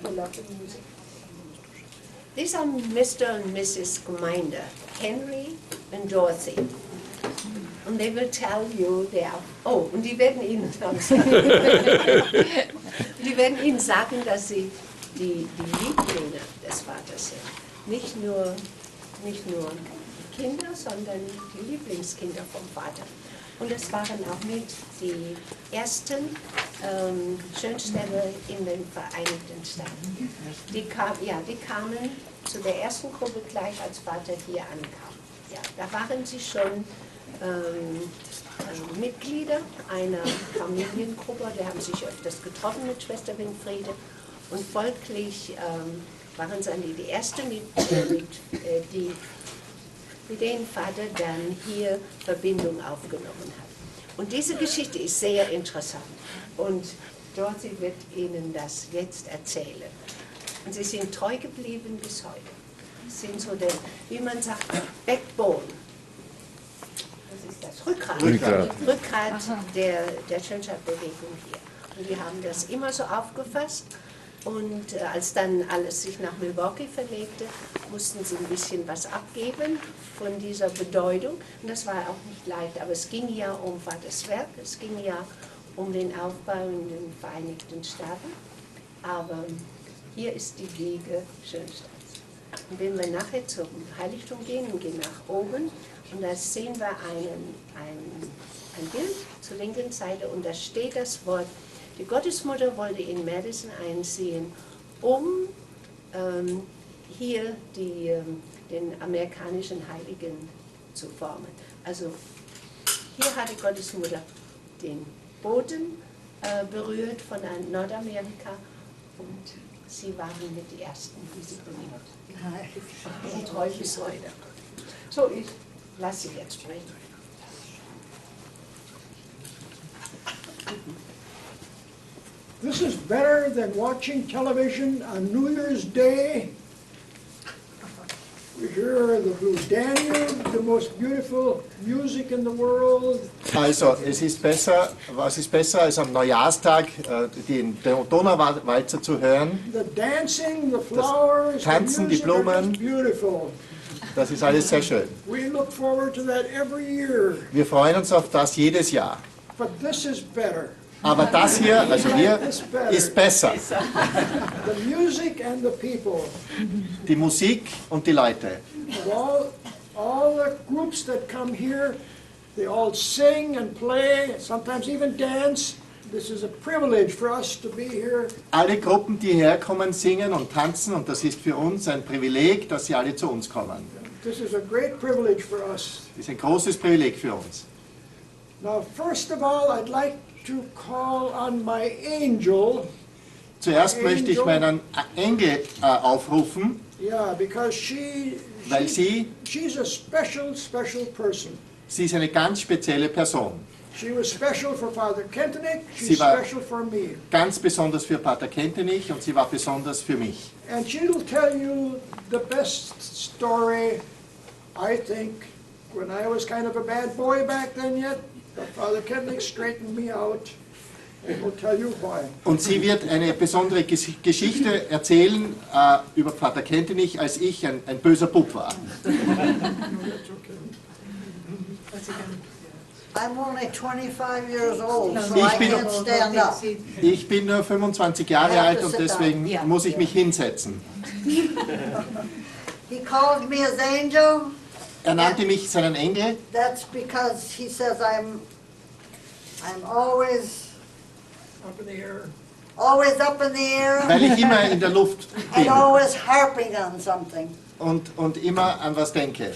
who love the music. These are Mr. and Mrs. Gmeinder, Henry and Dorothy. And they will tell you their... Oh, und die werden Ihnen sagen, dass sie die Lieblinge des Vaters sind. Nicht nur Kinder, sondern die Lieblingskinder vom Vater. Und es waren auch mit die ersten Schönstädter in den Vereinigten Staaten. Die kamen zu der ersten Gruppe gleich, als Vater hier ankam. Ja, da waren sie schon Mitglieder einer Familiengruppe, die haben sich öfters getroffen mit Schwester Winfriede und folglich waren sie die ersten, mit denen Vater dann hier Verbindung aufgenommen hat. Und diese Geschichte ist sehr interessant und Dorothy wird Ihnen das jetzt erzählen. Und sie sind treu geblieben bis heute. Sie sind so der, wie man sagt, Backbone. Das ist das Rückgrat der Schönstatt-Bewegung hier. Und die haben das immer so aufgefasst. Und als dann alles sich nach Milwaukee verlegte, mussten sie ein bisschen was abgeben von dieser Bedeutung. Und das war auch nicht leicht, aber es ging ja um Vaters Werk, es ging ja um den Aufbau in den Vereinigten Staaten. Aber hier ist die Wiege Schönstadts. Und wenn wir nachher zum Heiligtum gehen und gehen nach oben, und da sehen wir ein Bild zur linken Seite und da steht das Wort: Die Gottesmutter wollte in Madison einziehen, um hier den amerikanischen Heiligen zu formen. Also hier hat die Gottesmutter den Boden berührt von Nordamerika und sie waren mit die Ersten, die sie benimmt. Und treu bis heute. So, ich lasse Sie jetzt sprechen. This is better than watching television on New Year's Day. We hear the Blue Danube, the most beautiful music in the world. Also, es ist besser, was ist besser als am Neujahrstag den Donauwalzer zu hören? The dancing, the flowers, Tanzen, the die music are Blumen. just beautiful. Das ist alles sehr schön. We look forward to that every year. Wir freuen uns auf das jedes Jahr. But this is better. Aber das hier, also hier, ist besser. The music and the people. Die Musik und die Leute. All the groups that come here, they all sing and play, sometimes even dance. This is a privilege for us to be here. Alle Gruppen, die herkommen, singen und tanzen, und das ist für uns ein Privileg, dass sie alle zu uns kommen. This is a great privilege for us. Das ist ein großes Privileg für uns. Now, first of all, I'd like to call on my angel. Zuerst möchte ich meinen Engel aufrufen, Yeah, because weil she's a special person. sie ist eine ganz spezielle Person. She was special for Pater Kentenich, Sie she's war special for me. ganz besonders für Pater Kentenich und sie war besonders für mich. And she'll tell you the best story, I think, when I was kind of a bad boy back then yet. Father Kentenich straightened me out, and we'll tell you why. Und sie wird eine besondere Geschichte erzählen über Pater Kentenich, als ich ein böser Bub war. I'm only 25 years old, so I can't stand up. Ich bin nur 25 Jahre alt und deswegen muss ich mich hinsetzen. He called me his angel. Er nannte mich seinen Engel. That's because he says I'm always Up in the air. always up in the air Weil ich immer in der Luft and bin always harping on something. und immer an was denke.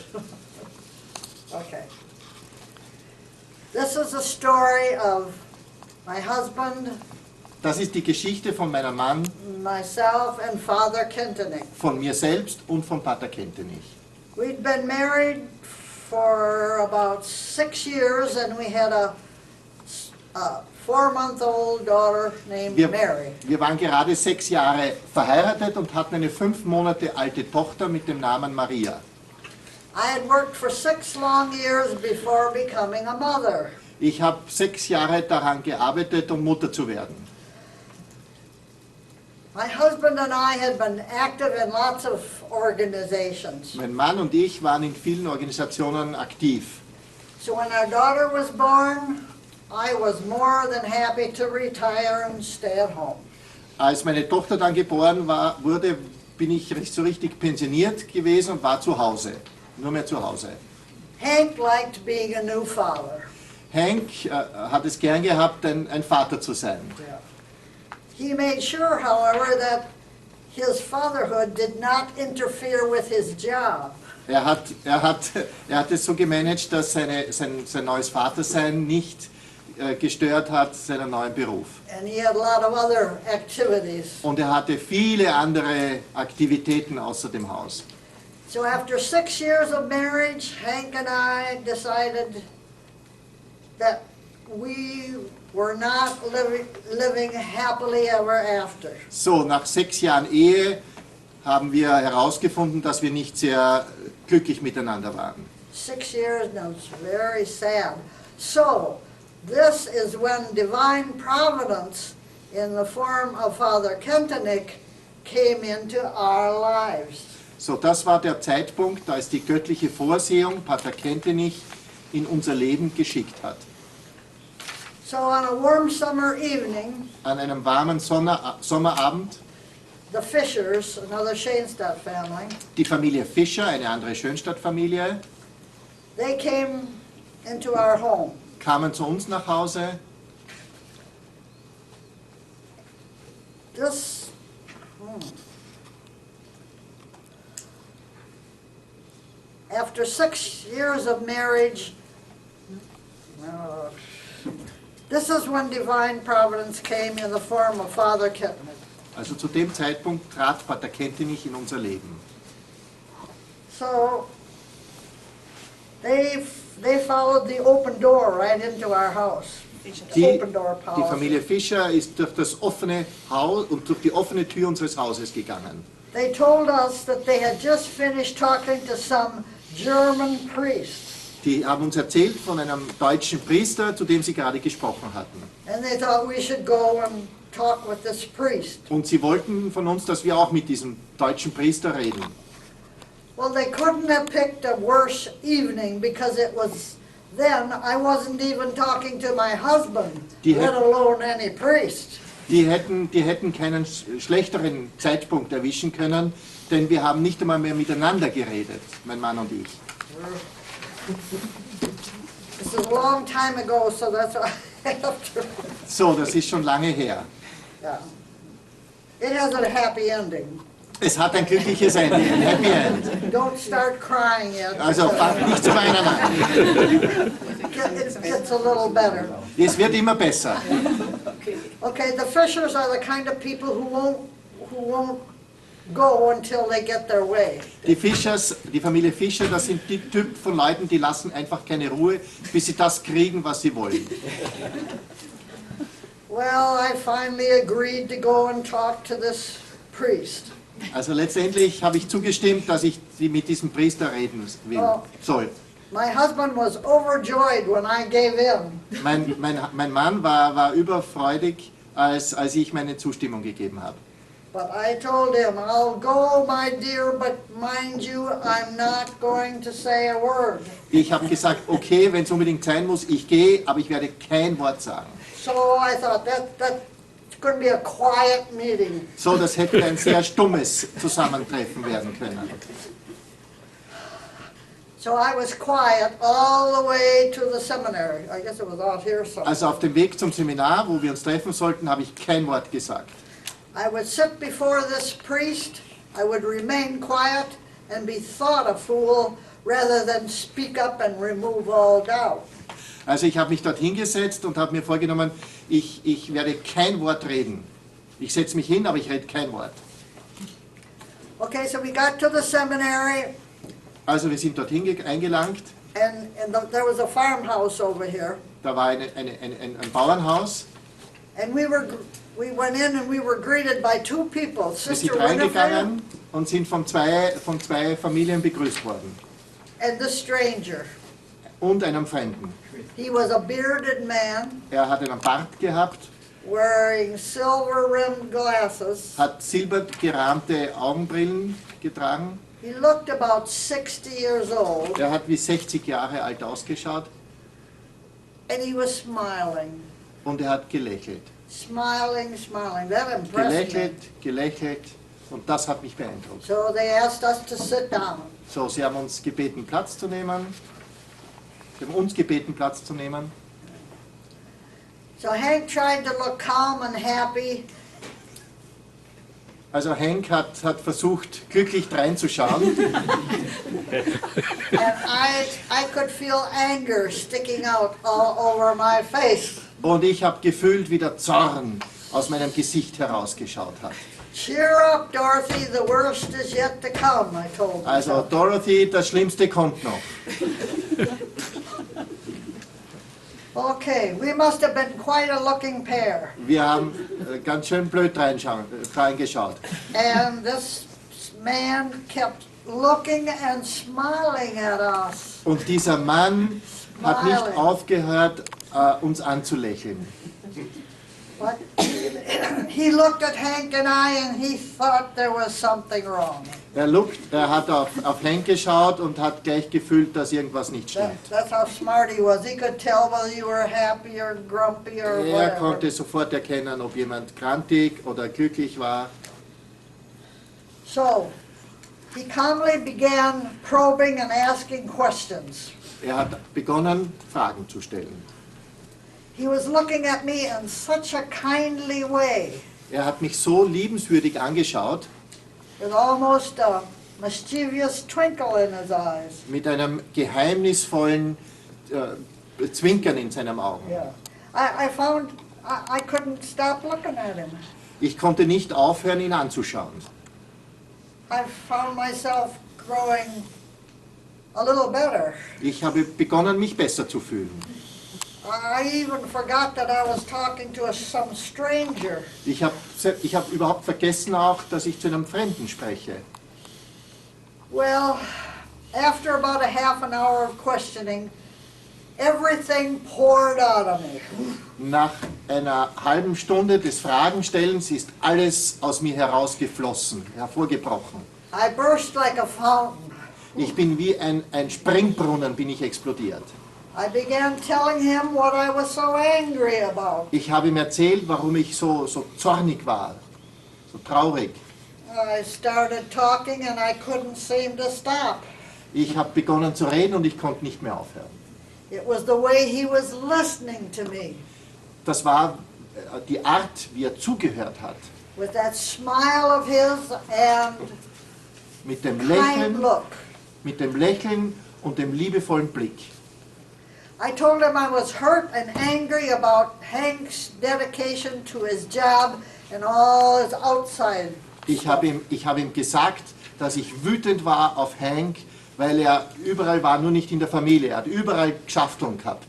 Okay. This is a story of my husband, Das ist die Geschichte von meinem Mann, myself, and Father Kentenich. von mir selbst und von Pater Kentenich. We'd been married for about 6 years, and we had a 4-month-old daughter named Mary. Wir waren gerade 6 Jahre verheiratet und hatten eine 5 Monate alte Tochter mit dem Namen Maria. I had worked for 6 long years before becoming a mother. Ich habe 6 Jahre daran gearbeitet, um Mutter zu werden. My husband and I had been active in lots of organizations. Mein Mann und ich waren in vielen Organisationen aktiv. So when our daughter was born, I was more than happy to retire and stay at home. Als meine Tochter dann geboren wurde, bin ich so richtig pensioniert gewesen und war zu Hause, nur mehr zu Hause. Hank liked being a new father. Hank hat es gern gehabt, ein Vater zu sein. He made sure, however, that his fatherhood did not interfere with his job. Er hat es so gemanagt, dass sein neues Vatersein nicht gestört hat, seinen neuen Beruf. And he had a lot of other activities. Und er hatte viele andere Aktivitäten außer dem Haus. So after 6 years of marriage, Hank and I decided that we were not living happily ever after. So, nach 6 Jahren Ehe haben wir herausgefunden, dass wir nicht sehr glücklich miteinander waren. 6 years, now it's very sad. So, this is when divine providence in the form of Father Kentenich came into our lives. So, das war der Zeitpunkt, als die göttliche Vorsehung Pater Kentenich in unser Leben geschickt hat. So on a warm summer evening, An einem warmen Sommerabend, the Fishers, another Schönstatt family, die Familie Fischer, eine andere Schönstatt-Familie, they came into our home. kamen zu uns nach Hause. This, after 6 years of marriage, this is when divine providence came in the form of Father Kentenich. Also zu dem Zeitpunkt trat Pater Kentenich in unser Leben. So they followed the open door right into our house. The open door Die policy. Familie Fischer ist durch das offene Haus und durch die offene Tür unseres Hauses gegangen. They told us that they had just finished talking to some German priest. Die haben uns erzählt von einem deutschen Priester, zu dem sie gerade gesprochen hatten. And they thought we should go and talk with this priest. Und sie wollten von uns, dass wir auch mit diesem deutschen Priester reden. Well, they couldn't have picked a worse evening because it was then I wasn't even talking to my husband, let alone any priest. Die hätten keinen schlechteren Zeitpunkt erwischen können, denn wir haben nicht einmal mehr miteinander geredet, mein Mann und ich. This is a long time ago, so that's why I have to. So, das ist schon lange her. Yeah. It has a happy ending. Es hat ein glückliches Ende, ein Happy End. Don't start crying yet. Also fangt nicht zu weinen an. It gets a little better. Es wird immer besser. Okay, the Fishers are the kind of people who won't go until they get their way. Die Familie Fischer, das sind die Typ von Leuten, die lassen einfach keine Ruhe, bis sie das kriegen, was sie wollen. Well, I finally agreed to go and talk to this priest. Also letztendlich habe ich zugestimmt, dass ich mit diesem Priester reden soll. My husband was overjoyed when I gave in. Mein Mann war überfreudig, als ich meine Zustimmung gegeben habe. But I told him, I'll go, my dear, but mind you, I'm not going to say a word. Ich habe gesagt, okay, wenn es unbedingt sein muss, ich gehe, aber ich werde kein Wort sagen. So I thought that's going to be a quiet meeting. So, das hätte ein sehr stummes Zusammentreffen werden können. So I was quiet all the way to the seminary. I guess it was out here somewhere. Also auf dem Weg zum Seminar, wo wir uns treffen sollten, habe ich kein Wort gesagt. I would sit before this priest, I would remain quiet and be thought a fool rather than speak up and remove all doubt. Also ich habe mich dort hingesetzt und habe mir vorgenommen, ich werde kein Wort reden. Ich setze mich hin, aber ich rede kein Wort. Okay, so we got to the seminary. Also wir sind dorthin eingelangt. And there was a farmhouse over here. Da war ein Bauernhaus. And we went in and we were greeted by two people, Wir Sister sind Winifred reingegangen und sind von zwei Familien begrüßt worden. and the stranger. Und einem Fremden. He was a bearded man. Er hat einen Bart gehabt. wearing silver-rimmed glasses. hat silbergerahmte Augenbrillen getragen. He looked about 60 years old, Er hat wie 60 Jahre alt ausgeschaut and he was smiling. und er hat gelächelt. Smiling, smiling. That impressed me. Gelächelt, gelächelt und das hat mich beeindruckt. So they asked us to sit down. So, sie haben uns gebeten, Platz zu nehmen. Sie haben uns gebeten, Platz zu nehmen. So Hank tried to look calm and happy, Also Hank hat versucht, glücklich dreinzuschauen. and I could feel anger sticking out all over my face. Und ich habe gefühlt, wie der Zorn aus meinem Gesicht herausgeschaut hat. Cheer up, Dorothy, the worst is yet to come, I told Also myself. Dorothy, das Schlimmste kommt noch. Okay, we must have been quite a looking pair. Wir haben ganz schön blöd reingeschaut. And this man kept looking and smiling at us. Und dieser Mann hat nicht Smiling. aufgehört, uns anzulächeln. But he looked at Hank and I and he thought there was something wrong. Er hat auf Hank geschaut und hat gleich gefühlt, dass irgendwas nicht stimmt. That's how smart he was. He could tell whether you were happy or grumpy or Er whatever. konnte sofort erkennen, ob jemand grantig oder glücklich war. So, he calmly began probing and asking questions. Er hat begonnen, Fragen zu stellen. He was looking at me in such a kindly way, Er hat mich so liebenswürdig angeschaut, with almost a mischievous twinkle in his eyes. mit einem geheimnisvollen Zwinkern in seinen Augen. Yeah. I found I couldn't stop looking at him. Ich konnte nicht aufhören, ihn anzuschauen. I found myself growing a little better. Ich habe begonnen, mich besser zu fühlen. I even forgot that I was talking to some stranger. Ich hab überhaupt vergessen auch, dass ich zu einem Fremden spreche. Well, after about a half an hour of questioning, everything poured out of me. Nach einer halben Stunde des Fragenstellens ist alles aus mir herausgeflossen, hervorgebrochen. I burst like a fountain. Ich bin wie ein Springbrunnen, bin ich explodiert. I began telling him what I was so angry about. Ich habe ihm erzählt, warum ich so zornig war, so traurig. I started talking and I couldn't seem to stop. Ich habe begonnen zu reden und ich konnte nicht mehr aufhören. It was the way he was listening to me, Das war die Art, wie er zugehört hat. with that smile of his and Mit dem kind Lächeln, look. Und dem liebevollen Blick. I told him I was hurt and angry about Hank's dedication to his job and all his outside. Ich habe ihm gesagt, dass ich wütend war auf Hank, weil er überall war, nur nicht in der Familie. Er hat überall Geschäftung gehabt.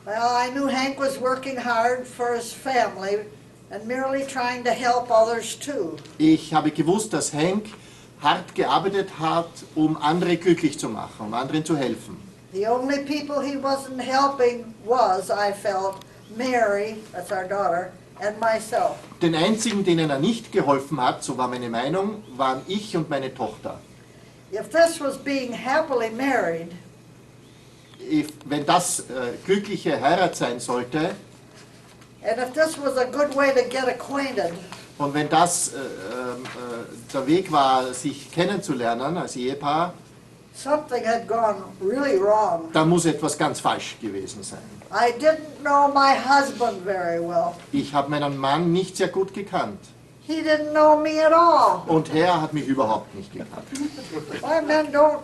Well, I knew Hank was working hard for his family and merely trying to help others too. Ich habe gewusst, dass Hank hart gearbeitet hat, um andere glücklich zu machen, um anderen zu helfen. The only people he wasn't helping was, I felt, Mary, that's our daughter, and myself. Den einzigen, denen er nicht geholfen hat, so war meine Meinung, waren ich und meine Tochter. If this was being happily married, Wenn das glückliche Heirat sein sollte and if this was a good way to get acquainted, und wenn das der Weg war, sich kennenzulernen als Ehepaar, something had gone really wrong. dann muss etwas ganz falsch gewesen sein. I didn't know my husband very well. Ich habe meinen Mann nicht sehr gut gekannt He didn't know me at all. und er hat mich überhaupt nicht gekannt. Why men don't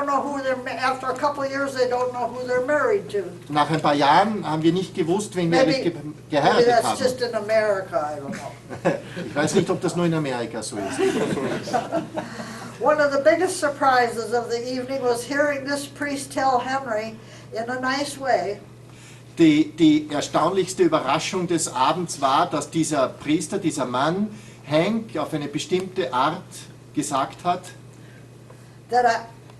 know who they're, after a couple of years they don't know who they're married to. Nach ein paar Jahren haben wir nicht gewusst, wen wir Maybe, eigentlich maybe geheiratet that's haben. just in America, I don't know. Ich weiß nicht, ob das nur in Amerika so ist. One of the biggest surprises of the evening was hearing this priest tell Henry in a nice way Die erstaunlichste Überraschung des Abends war, dass dieser Priester, dieser Mann, Hank auf eine bestimmte Art gesagt hat, that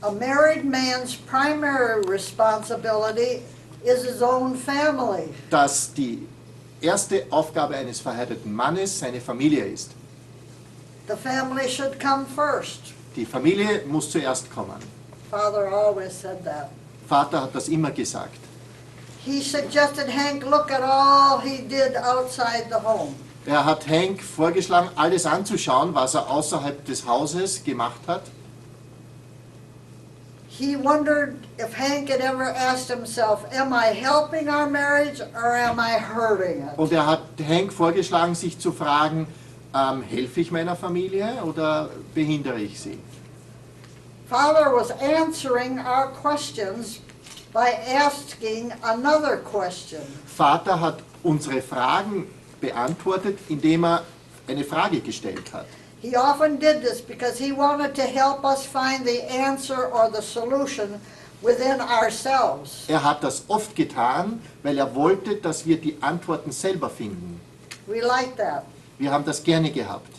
a married man's primary responsibility is his own family. dass erste Aufgabe eines verheirateten Mannes seine Familie ist. The family should come first. Die Familie muss zuerst kommen. Father always said that. Vater hat das immer gesagt. He suggested Hank look at all he did outside the home. Er hat Hank vorgeschlagen, alles anzuschauen, was er außerhalb des Hauses gemacht hat. He wondered if Hank had ever asked himself, am I helping our marriage or am I hurting it? Und er hat Hank vorgeschlagen, sich zu fragen, helfe ich meiner Familie oder behindere ich sie? Father was answering our questions by asking another question. Vater hat unsere Fragen beantwortet, indem er eine Frage gestellt hat. He often did this because he wanted to help us find the answer or the solution within ourselves. Er hat das oft getan, weil er wollte, dass wir die Antworten selber finden. We like that. Wir haben das gerne gehabt.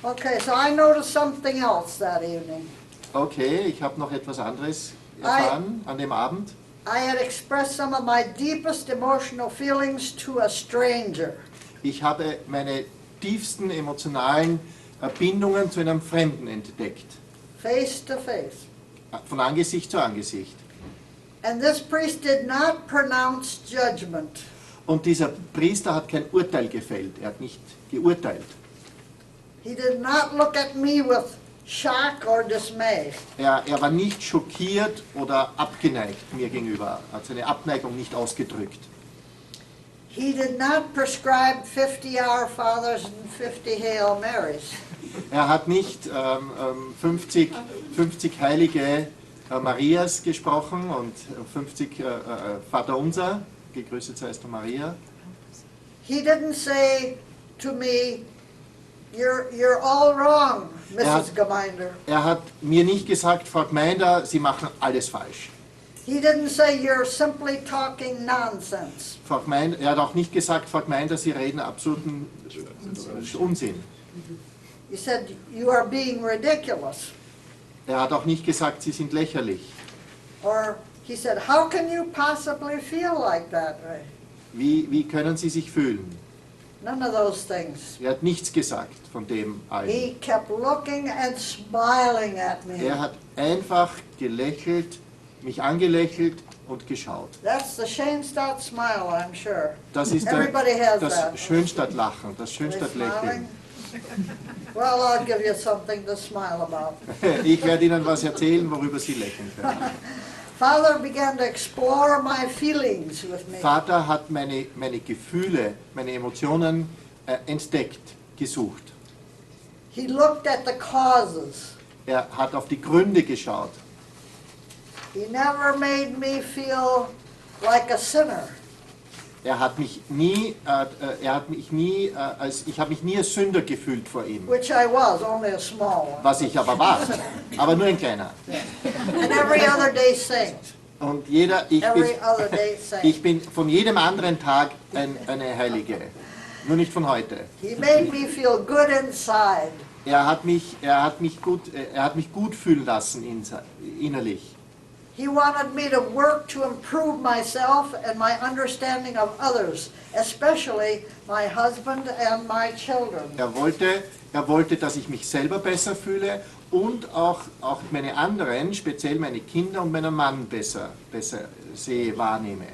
Okay, so I noticed something else that evening. Okay, ich habe noch etwas anderes erfahren an dem Abend. I had expressed some of my deepest emotional feelings to a stranger. Ich habe meine tiefsten emotionalen Bindungen zu einem Fremden entdeckt. Face to face. Von Angesicht zu Angesicht. And this priest did not pronounce judgment. Und dieser Priester hat kein Urteil gefällt. Er hat nicht geurteilt. He did not look at me with shock or dismay. Er war nicht schockiert oder abgeneigt mir gegenüber. Er hat seine Abneigung nicht ausgedrückt. He did not prescribe 50 Our Fathers and 50 Hail Marys. Er hat nicht 50 heilige Marias gesprochen und 50 Vaterunser, gegrüßet seist du Maria. He didn't say to me, you're all wrong, Mrs. Gmeinder. Er hat mir nicht gesagt, Frau Gmeinder, Sie machen alles falsch. He didn't say you're simply talking nonsense. Frau Gmeinder, er hat auch nicht gesagt, Frau Gmeinder, Sie reden absoluten Unsinn. He said you are being ridiculous. Er hat auch nicht gesagt, Sie sind lächerlich. Or he said, how can you possibly feel like that? Wie können Sie sich fühlen? None of those things. Er hat nichts gesagt von dem allen. He kept looking and smiling at me. Er hat einfach gelächelt, mich angelächelt und geschaut. That's the Schönstatt smile, I'm sure. Das ist Everybody has das that. Schönstatt-Lachen, das Are they Schönstatt-Lächeln. smiling? Well, I'll give you something to smile about. Ich werde Ihnen was erzählen, worüber Sie lächeln können. Father began to explore my feelings with me. Vater hat meine Gefühle, meine Emotionen entdeckt, gesucht. He looked at the causes. Er hat auf die Gründe geschaut. He never made me feel like a sinner. Ich habe mich nie als Sünder gefühlt vor ihm. Which I was, only a small one. Was ich aber war, aber nur ein kleiner. And every other day saint. Und Every other day saint. ich bin von jedem anderen Tag eine Heilige, nur nicht von heute. He made me feel good inside. Er hat mich gut fühlen lassen innerlich. He wanted me to work to improve myself and my understanding of others, especially my husband and my children. Er wollte, dass ich mich selber besser fühle und auch meine anderen, speziell meine Kinder und meinen Mann besser sehe, wahrnehme.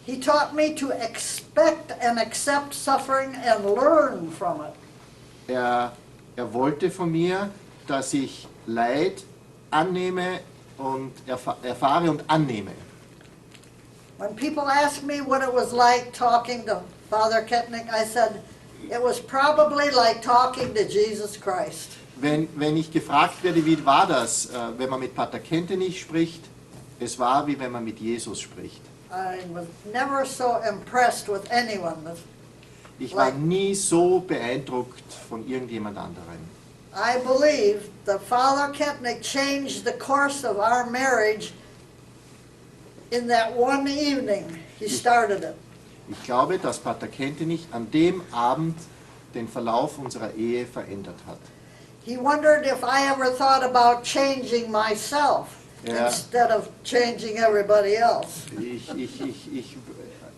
He taught me to expect and accept suffering and learn from it. Er wollte von mir, dass ich Leid annehme und erfahre und annehme. When people asked me what it was like talking to Pater Kentenich, I said, it was probably like talking to Jesus Christ. Wenn ich gefragt werde, wie war das, wenn man mit Pater Kentenich spricht, es war wie wenn man mit Jesus spricht. I was never so impressed with anyone. Ich war nie so beeindruckt von irgendjemand anderem. I believe that Father Kentenich changed the course of our marriage in that one evening. He started it. Ich glaube, dass Pater Kentenich an dem Abend den Verlauf unserer Ehe verändert hat. He wondered if I ever thought about changing myself Ja. instead of changing everybody else.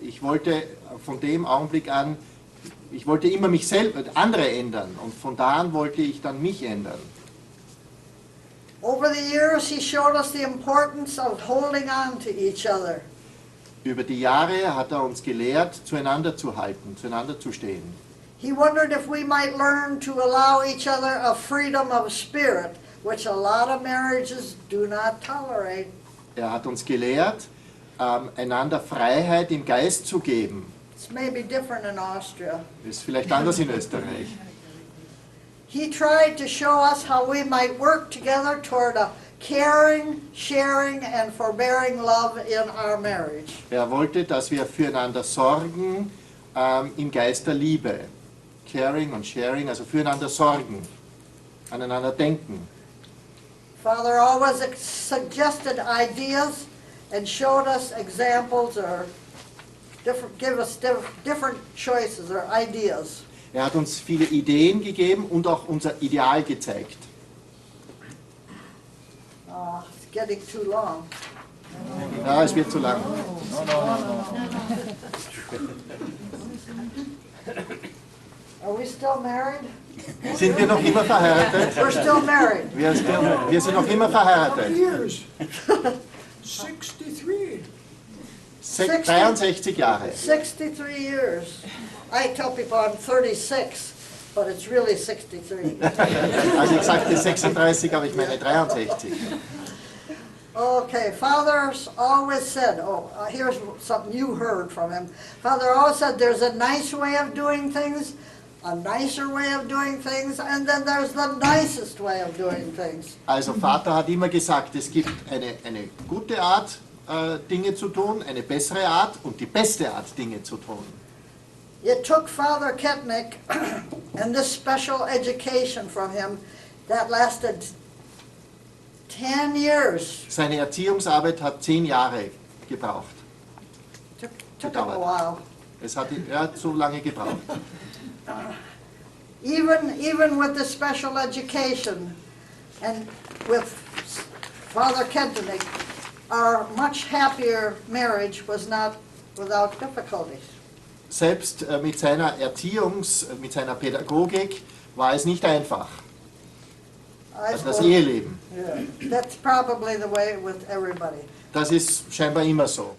ich wollte von dem Augenblick an, ich wollte immer mich selbst, andere ändern und von da an wollte ich dann mich ändern. Over the years, he showed us the importance of holding on to each other. Über die Jahre hat er uns gelehrt, zueinander zu halten, zueinander zu stehen. He wondered if we might learn to allow each other a freedom of spirit, which a lot of marriages do not tolerate. Er hat uns gelehrt, einander Freiheit im Geist zu geben. It's maybe different in Austria. Das ist vielleicht anders in Österreich. He tried to show us how we might work together toward a caring, sharing, and forbearing love in our marriage. Er wollte, dass wir füreinander sorgen im Geist der Liebe. Caring und sharing, also füreinander sorgen, aneinander denken. Father always suggested ideas and showed us examples or give us different choices or ideas. Er hat uns viele Ideen gegeben und auch unser Ideal gezeigt. It's getting too long. Ja, es wird zu lang. Are we still married? Sind wir noch immer verheiratet? We're still married. Wir sind noch immer verheiratet. Years. 63. 63 Jahre. 63 years. I tell people I'm 36, but it's really 63. Also ich sagte 36, aber ich meine 63. Okay, Father's always said, here's something you heard from him. Father always said there's a nice way of doing things, a nicer way of doing things, and then there's the nicest way of doing things. Also Vater hat immer gesagt, es gibt eine gute Art, Dinge zu tun, eine bessere Art und die beste Art, Dinge zu tun. It took Father Kentenich and this special education from him that lasted 10 years. Seine Erziehungsarbeit hat 10 Jahre gebraucht. Took him a while. Er hat so lange gebraucht. Even with the special education and with Father Kentenich, our much happier marriage was not without difficulties. Selbst mit seiner mit seiner Pädagogik war es nicht einfach. Also das Eheleben. That's probably the way with everybody. Das ist scheinbar immer so.